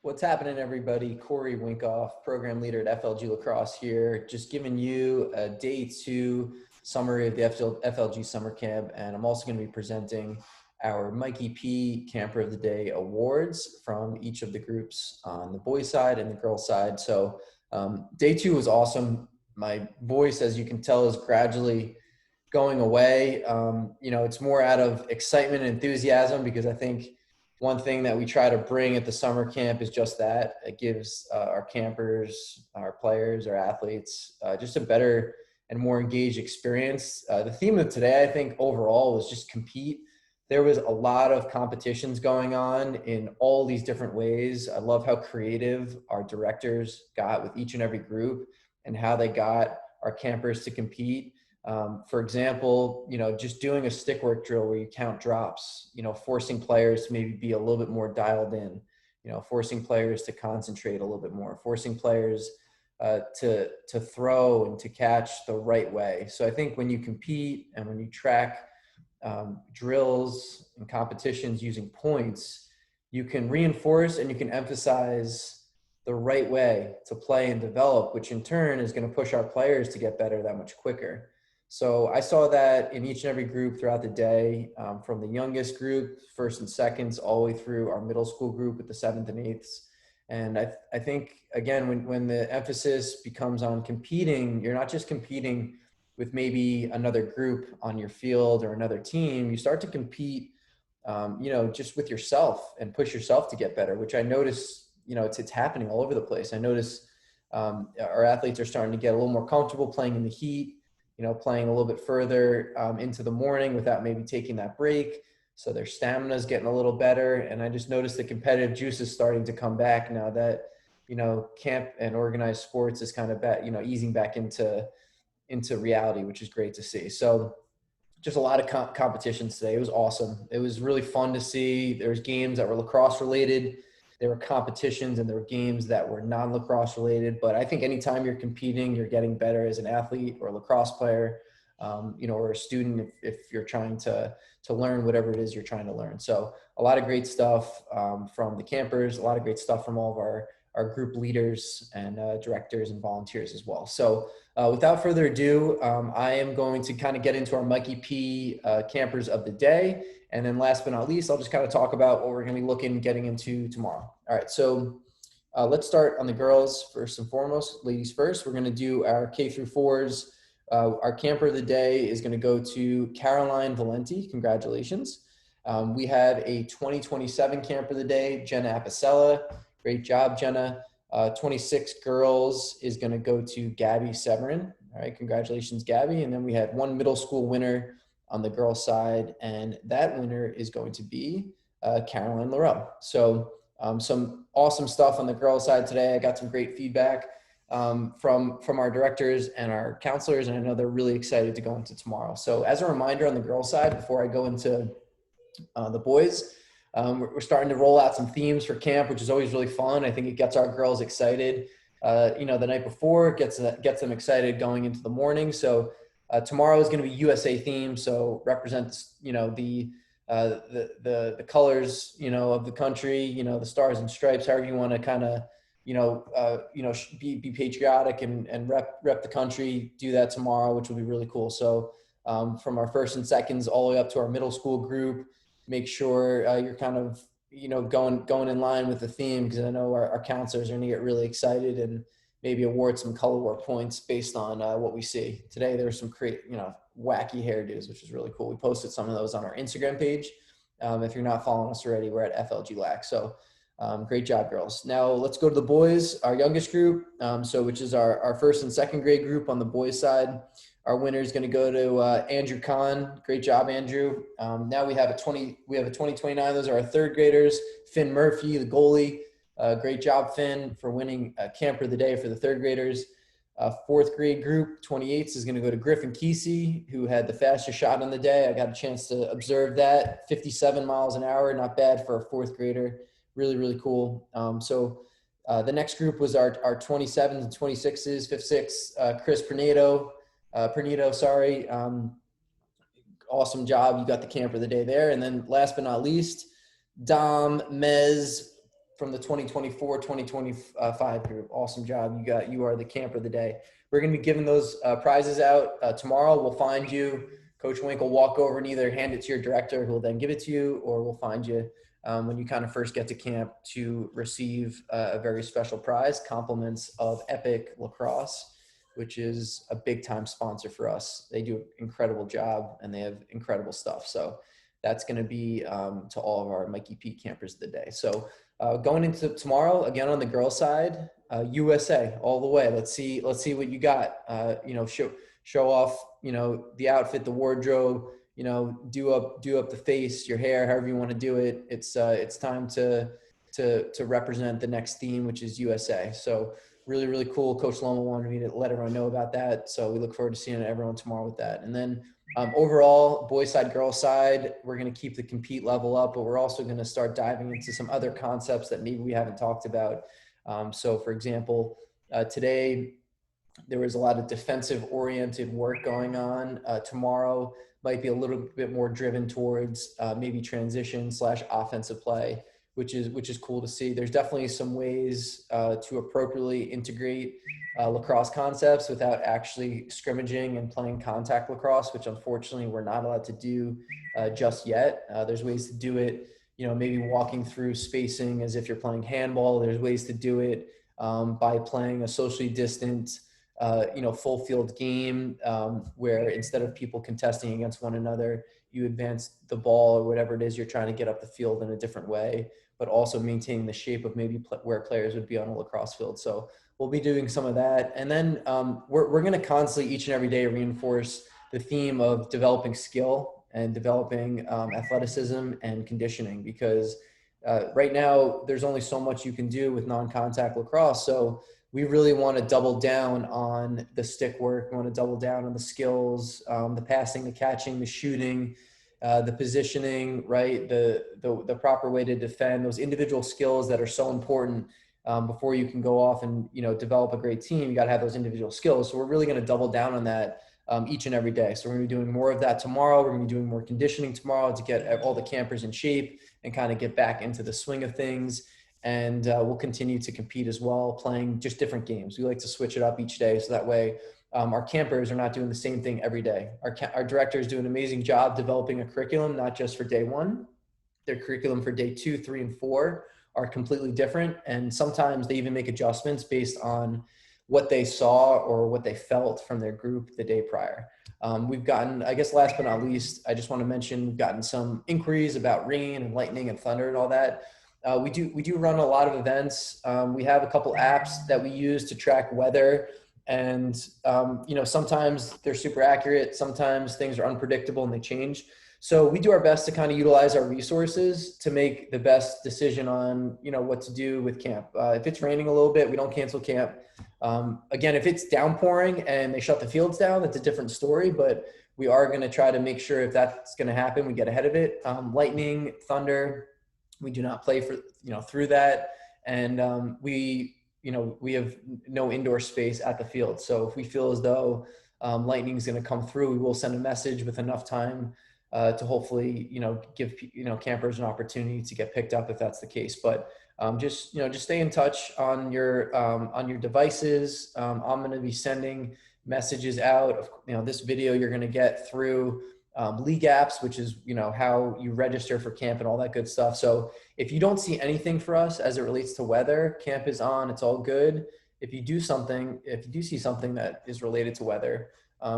What's happening, everybody? Corey Winkoff, program leader at FLG Lacrosse here, just giving you a day two summary of the FLG summer camp. And I'm also going to be presenting our Mikey P Camper of the Day awards from each of the groups on the boys side and the girls side. So day two was awesome. My voice, as you can tell, is gradually going away. It's more out of excitement and enthusiasm because I think one thing that we try to bring at the summer camp is just that. It gives our campers, our players, our athletes just a better and more engaged experience. The theme of today, I think, overall was just compete. There was a lot of competitions going on in all these different ways. I love how creative our directors got with each and every group and how they got our campers to compete. For example, just doing a stick work drill where you count drops, forcing players to maybe be a little bit more dialed in, forcing players to concentrate a little bit more, forcing players to throw and to catch the right way. So I think when you compete and when you track drills and competitions using points, you can reinforce and you can emphasize the right way to play and develop, which in turn is going to push our players to get better that much quicker. So I saw that in each and every group throughout the day, from the youngest group, first and seconds, all the way through our middle school group with the seventh and eighths. And I think, again, when the emphasis becomes on competing, you're not just competing with maybe another group on your field or another team. You start to compete, just with yourself and push yourself to get better, which I notice, it's happening all over the place. I notice our athletes are starting to get a little more comfortable playing in the heat, playing a little bit further into the morning without maybe taking that break. So their stamina is getting a little better. And I just noticed the competitive juice is starting to come back now that, camp and organized sports is kind of easing back into reality, which is great to see. So just a lot of competitions today. It was awesome. It was really fun to see. There was games that were lacrosse related. There were competitions and there were games that were non-lacrosse related. But I think anytime you're competing, you're getting better as an athlete or a lacrosse player, or a student if you're trying to learn whatever it is you're trying to learn. So a lot of great stuff from the campers, a lot of great stuff from all of our group leaders and directors and volunteers as well. So without further ado, I am going to kind of get into our Mikey P campers of the day. And then last but not least, I'll just kind of talk about what we're going to be getting into tomorrow. All right, so let's start on the girls first and foremost. Ladies first, we're going to do our K through 4s. Our camper of the day is going to go to Caroline Valenti. Congratulations. We have a 2027 camper of the day, Jenna Apicella. Great job, Jenna. 26 girls is going to go to Gabby Severin. All right, congratulations, Gabby. And then we had one middle school winner on the girls' side, and that winner is going to be Caroline Laurel. So some awesome stuff on the girls' side today. I got some great feedback from our directors and our counselors, and I know they're really excited to go into tomorrow. So as a reminder on the girls' side, before I go into the boys, we're starting to roll out some themes for camp, which is always really fun. I think it gets our girls excited. The night before, gets them excited going into the morning. So tomorrow is going to be USA themed, so represents the colors of the country, the stars and stripes, however you want to kind of be patriotic and rep the country. Do that tomorrow, which will be really cool. So from our first and seconds all the way up to our middle school group, make sure you're kind of going in line with the theme, because I know our counselors are going to get really excited and maybe award some color war points based on what we see. Today there were some wacky hairdos, which is really cool. We posted some of those on our Instagram page. If you're not following us already, we're at FLG LAC. So great job, girls. Now let's go to the boys, our youngest group, which is our first and second grade group on the boys side. Our winner is going to go to Andrew Kahn. Great job, Andrew. Now we have a 2029. Those are our third graders. Finn Murphy, the goalie. Great job, Finn, for winning camper of the day for the third graders. Fourth grade group, 28th, is going to go to Griffin Kesey, who had the fastest shot on the day. I got a chance to observe that. 57 miles an hour, not bad for a fourth grader. Really, really cool. The next group was our 27s and 26s, 5th, 6th, Chris Pernito, awesome job. You got the camper of the day there. And then last but not least, Dom, Mez, from the 2024-2025 group. Awesome job. You are the camper of the day. We're going to be giving those prizes out tomorrow. We'll find you. Coach Wink will walk over and either hand it to your director, who will then give it to you, or we'll find you when you kind of first get to camp to receive a very special prize, compliments of Epic Lacrosse, which is a big time sponsor for us. They do an incredible job and they have incredible stuff. So that's going to be to all of our Mikey P campers of the day. So going into tomorrow, again on the girls' side, USA all the way. Let's see what you got. Show off, the outfit, the wardrobe. Do up the face, your hair, however you want to do it. It's time to represent the next theme, which is USA. So really, really cool. Coach Loma wanted me to let everyone know about that. So we look forward to seeing everyone tomorrow with that. And then overall, boys side, girls side, we're going to keep the compete level up, but we're also going to start diving into some other concepts that maybe we haven't talked about. So for example, today there was a lot of defensive oriented work going on. Tomorrow might be a little bit more driven towards maybe transition / offensive play, which is cool to see. There's definitely some ways to appropriately integrate lacrosse concepts without actually scrimmaging and playing contact lacrosse, which unfortunately we're not allowed to do just yet. There's ways to do it, maybe walking through spacing as if you're playing handball. There's ways to do it by playing a socially distant, full field game where instead of people contesting against one another, you advance the ball or whatever it is you're trying to get up the field in a different way, but also maintaining the shape of maybe where players would be on a lacrosse field. So we'll be doing some of that. And then we're going to constantly each and every day reinforce the theme of developing skill and developing athleticism and conditioning, because right now there's only so much you can do with non-contact lacrosse. So we really want to double down on the stick work. We want to double down on the skills, the passing, the catching, the shooting, the positioning, right? The proper way to defend, those individual skills that are so important before you can go off and, develop a great team. You got to have those individual skills. So we're really going to double down on that each and every day. So we're going to be doing more of that tomorrow. We're going to be doing more conditioning tomorrow to get all the campers in shape and kind of get back into the swing of things. And we'll continue to compete as well, playing just different games. We like to switch it up each day, so that way our campers are not doing the same thing every day. Our directors do an amazing job developing a curriculum, not just for day one. Their curriculum for day 2, 3, and 4 are completely different. And sometimes they even make adjustments based on what they saw or what they felt from their group the day prior. We've gotten, I guess last but not least, I just want to mention, we've gotten some inquiries about rain and lightning and thunder and all that. We do run a lot of events. We have a couple apps that we use to track weather, and sometimes they're super accurate. Sometimes things are unpredictable and they change. So we do our best to kind of utilize our resources to make the best decision on what to do with camp. If it's raining a little bit, we don't cancel camp. Again, if it's downpouring and they shut the fields down, that's a different story. But we are going to try to make sure if that's going to happen, we get ahead of it. Lightning, thunder. We do not play for, through that. And we have no indoor space at the field. So if we feel as though lightning is going to come through, we will send a message with enough time to hopefully, give, campers an opportunity to get picked up if that's the case. But just stay in touch on your devices. I'm going to be sending messages out of, this video you're going to get through league apps, which is, how you register for camp and all that good stuff. So if you don't see anything for us as it relates to weather, camp is on, it's all good. If you do see something that is related to weather,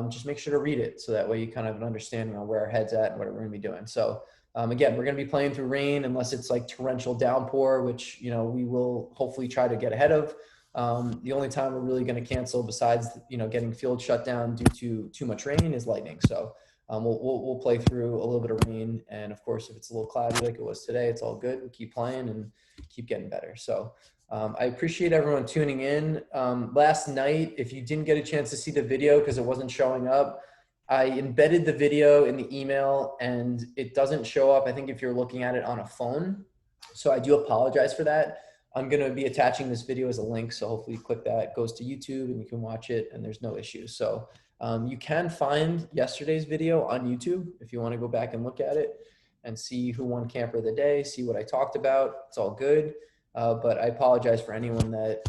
just make sure to read it. So that way you kind of have an understanding on where our head's at and what we're going to be doing. So again, we're going to be playing through rain unless it's like torrential downpour, which, we will hopefully try to get ahead of. The only time we're really going to cancel besides, getting field shut down due to too much rain is lightning. So we'll play through a little bit of rain. And of course, if it's a little cloudy like it was today, it's all good. We keep playing and keep getting better. So I appreciate everyone tuning in. Last night, if you didn't get a chance to see the video because it wasn't showing up, I embedded the video in the email and it doesn't show up, I think, if you're looking at it on a phone. So I do apologize for that. I'm going to be attaching this video as a link. So hopefully you click that, it goes to YouTube and you can watch it and there's no issues. So you can find yesterday's video on YouTube if you want to go back and look at it and see who won camper of the day, see what I talked about. It's all good. But I apologize for anyone that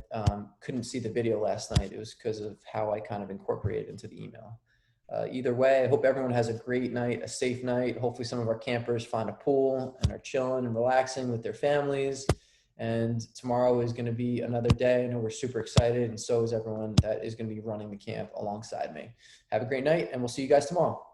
couldn't see the video last night. It was because of how I kind of incorporated into the email. Either way, I hope everyone has a great night, a safe night. Hopefully some of our campers find a pool and are chilling and relaxing with their families. And tomorrow is going to be another day. I know we're super excited, and so is everyone that is going to be running the camp alongside me. Have a great night, and we'll see you guys tomorrow.